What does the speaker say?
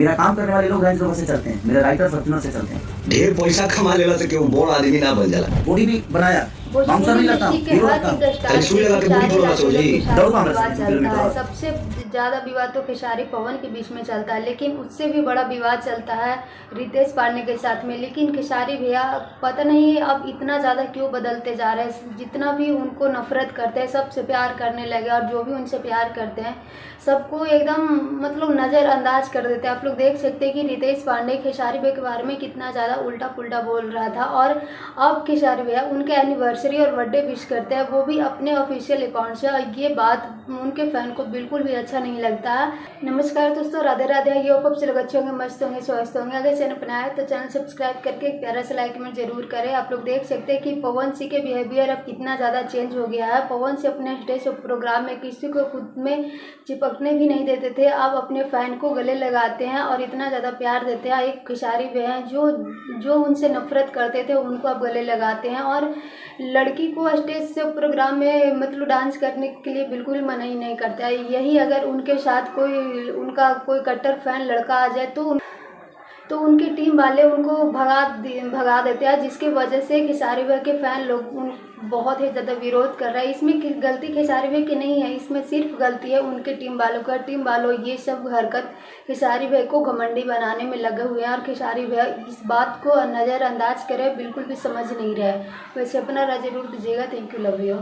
मेरा काम करने वाले लोग रेंज रोवर से चलते हैं, मेरे राइटर फॉर्च्यूनर से चलते हैं। ढेर पैसा कमा लेला से क्यों बड़ आदमी ना बन जाला। बॉडी भी बनाया, बाउंसर नहीं लगता, हीरो लगता हूं। सुई लगा के बॉडी बोला सो जी। दौड़ पाऊंगा 10 किलोमीटर। सबसे ज्यादा विवाद तो खेसारी पवन के बीच में चलता है, लेकिन उससे भी बड़ा विवाद चलता है रितेश पांडे के साथ में। लेकिन खेसारी भैया पता नहीं अब इतना ज़्यादा क्यों बदलते जा रहे हैं। जितना भी उनको नफरत करते हैं सबसे प्यार करने लगे, और जो भी उनसे प्यार करते हैं सबको एकदम मतलब नज़रअंदाज कर देते हैं। आप लोग देख सकते हैं कि रितेश पांडे खेसारी भैया के बारे में कितना ज़्यादा उल्टा पुल्टा बोल रहा था, और अब खेसारी भैया उनके एनिवर्सरी और बर्थडे विश करते हैं, वो भी अपने ऑफिशियल अकाउंट से। और ये बात उनके फैन को बिल्कुल भी अच्छा नहीं लगता है। नमस्कार दोस्तों, राधे राधे। ये होप आप लोग अच्छे होंगे, मस्त होंगे, स्वस्थ होंगे। अगर चैनल पर आए तो चैनल सब्सक्राइब करके एक प्यारा सा लाइक में जरूर करें। आप लोग देख सकते हैं कि पवन सिंह के बिहेवियर अब कितना ज़्यादा चेंज हो गया है। पवन सिंह अपने स्टेज प्रोग्राम में किसी को खुद में चिपकने भी नहीं देते थे, अब अपने फैन को गले लगाते हैं और इतना ज़्यादा प्यार देते हैं। एक खेसारी भैया हैं जो उनसे नफरत करते थे उनको अब गले लगाते हैं, और लड़की को स्टेज से प्रोग्राम में मतलब डांस करने के लिए बिल्कुल मना ही नहीं करता है। यही अगर उनके साथ उनका कोई कट्टर फैन लड़का आ जाए तो उनकी टीम वाले उनको भगा देते हैं, जिसकी वजह से खेसारी भैया के फैन लोग बहुत ही ज़्यादा विरोध कर रहा है। इसमें गलती खेसारी भैया की नहीं है, इसमें सिर्फ गलती है उनके टीम वालों का। टीम वालों ये सब हरकत खेसारी भैया को घमंडी बनाने में लगे हुए हैं, और खेसारी भैया इस बात को नज़रअंदाज करे बिल्कुल भी समझ नहीं रहे। वैसे अपना राय जरूर दीजिएगा। Thank you, love you.